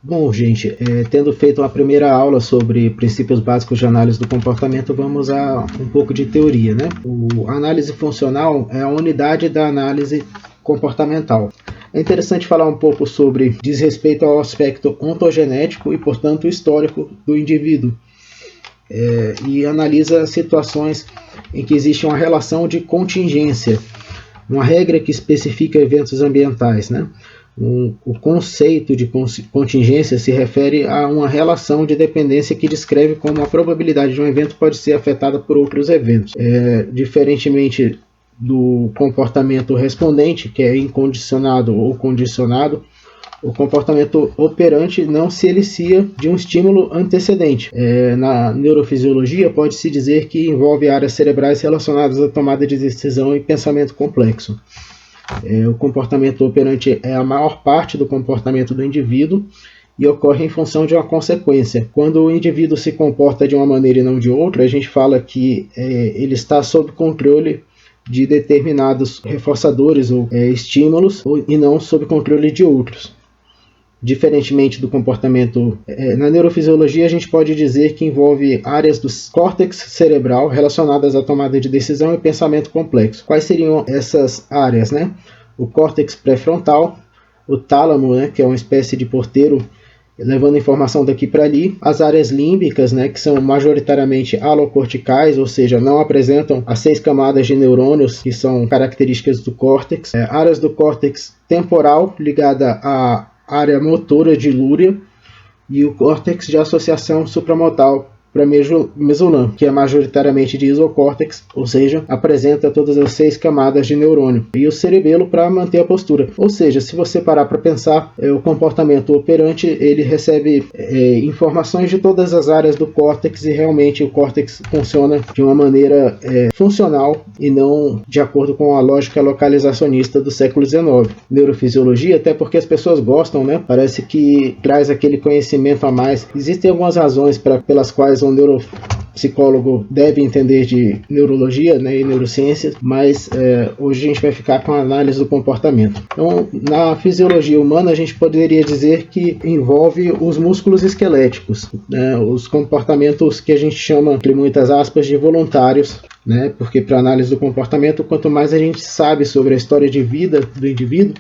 Bom, gente, tendo feito a primeira aula sobre princípios básicos de análise do comportamento, vamos a um pouco de teoria, né? A análise funcional é a unidade da análise comportamental. É interessante falar um pouco sobre diz respeito ao aspecto ontogenético e, portanto, histórico do indivíduo. E analisa situações em que existe uma relação de contingência, uma regra que especifica eventos ambientais, né? O conceito de contingência se refere a uma relação de dependência que descreve como a probabilidade de um evento pode ser afetada por outros eventos. Diferentemente do comportamento respondente, que é incondicionado ou condicionado, o comportamento operante não se elicia de um estímulo antecedente. Na neurofisiologia, pode-se dizer que envolve áreas cerebrais relacionadas à tomada de decisão e pensamento complexo. O comportamento operante é a maior parte do comportamento do indivíduo e ocorre em função de uma consequência. Quando o indivíduo se comporta de uma maneira e não de outra, a gente fala que ele está sob controle de determinados reforçadores ou estímulos e não sob controle de outros. Diferentemente do comportamento, na neurofisiologia a gente pode dizer que envolve áreas do córtex cerebral relacionadas à tomada de decisão e pensamento complexo. Quais seriam essas áreas, né? O córtex pré-frontal, o tálamo, né, que é uma espécie de porteiro levando informação daqui para ali, as áreas límbicas, né, que são majoritariamente alocorticais, ou seja, não apresentam as 6 camadas de neurônios que são características do córtex, áreas do córtex temporal ligada à área motora de Luria e o córtex de associação supramotal para mesolam, que é majoritariamente de isocórtex, ou seja, apresenta todas as 6 camadas de neurônio, e o cerebelo para manter a postura. Ou seja, se você parar para pensar, o comportamento operante ele recebe informações de todas as áreas do córtex e realmente o córtex funciona de uma maneira funcional e não de acordo com a lógica localizacionista do século XIX. Neurofisiologia, até porque as pessoas gostam, né? Parece que traz aquele conhecimento a mais. Existem algumas razões pelas quais um neuropsicólogo deve entender de neurologia, né, e neurociências, mas hoje a gente vai ficar com a análise do comportamento. Então, na fisiologia humana, a gente poderia dizer que envolve os músculos esqueléticos, né, os comportamentos que a gente chama, entre muitas aspas, de voluntários, né, porque para análise do comportamento, quanto mais a gente sabe sobre a história de vida do indivíduo,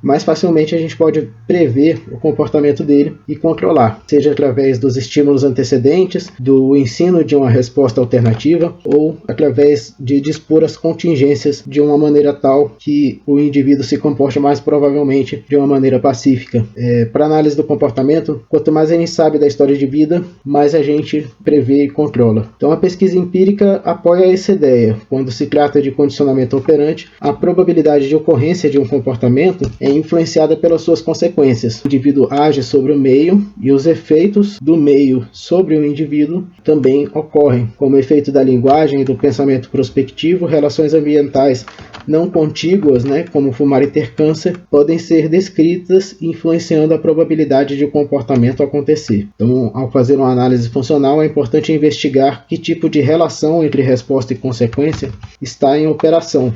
mais facilmente a gente pode prever o comportamento dele e controlar, seja através dos estímulos antecedentes, do ensino de uma resposta alternativa ou através de dispor as contingências de uma maneira tal que o indivíduo se comporte mais provavelmente de uma maneira pacífica. Para análise do comportamento, quanto mais a gente sabe da história de vida, mais a gente prevê e controla. Então a pesquisa empírica apoia essa ideia. Quando se trata de condicionamento operante, a probabilidade de ocorrência de um comportamento é influenciada pelas suas consequências. O indivíduo age sobre o meio e os efeitos do meio sobre o indivíduo também ocorrem, como efeito da linguagem e do pensamento prospectivo. Relações ambientais não contíguas, né, como fumar e ter câncer, podem ser descritas influenciando a probabilidade de o comportamento acontecer. Então, ao fazer uma análise funcional, é importante investigar que tipo de relação entre resposta e consequência está em operação.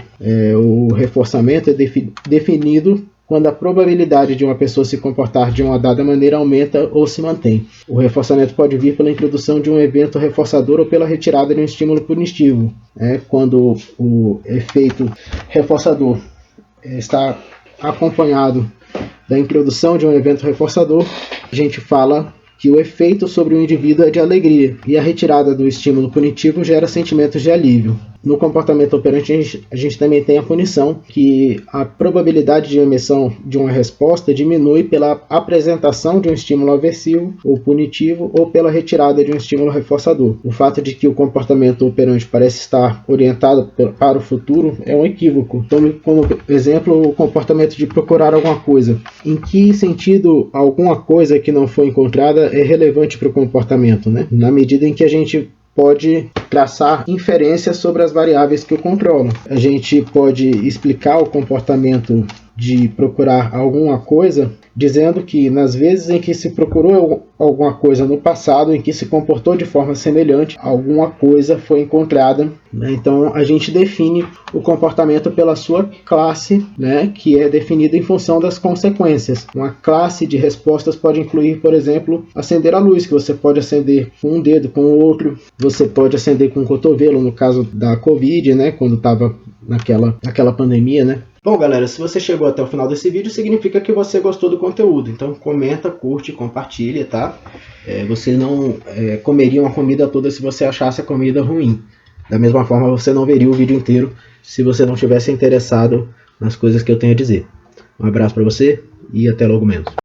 O reforçamento é definido quando a probabilidade de uma pessoa se comportar de uma dada maneira aumenta ou se mantém. O reforçamento pode vir pela introdução de um evento reforçador ou pela retirada de um estímulo punitivo. Quando o efeito reforçador está acompanhado da introdução de um evento reforçador, a gente fala que o efeito sobre o indivíduo é de alegria, e a retirada do estímulo punitivo gera sentimentos de alívio. No comportamento operante, a gente também tem a punição, que a probabilidade de emissão de uma resposta diminui pela apresentação de um estímulo aversivo ou punitivo ou pela retirada de um estímulo reforçador. O fato de que o comportamento operante parece estar orientado para o futuro é um equívoco. Tome como exemplo o comportamento de procurar alguma coisa. Em que sentido alguma coisa que não foi encontrada é relevante para o comportamento, né? Na medida em que a gente pode traçar inferências sobre as variáveis que o controlam. A gente pode explicar o comportamento de procurar alguma coisa, dizendo que nas vezes em que se procurou alguma coisa no passado, em que se comportou de forma semelhante, alguma coisa foi encontrada, né? Então a gente define o comportamento pela sua classe, né? Que é definida em função das consequências. Uma classe de respostas pode incluir, por exemplo, acender a luz, que você pode acender com um dedo, com o outro, você pode acender com o cotovelo, no caso da Covid, né? Quando estava naquela pandemia, né? Bom, galera, se você chegou até o final desse vídeo, significa que você gostou do conteúdo. Então comenta, curte, compartilha, tá? Você não comeria uma comida toda se você achasse a comida ruim. Da mesma forma, você não veria o vídeo inteiro se você não estivesse interessado nas coisas que eu tenho a dizer. Um abraço para você e até logo menos.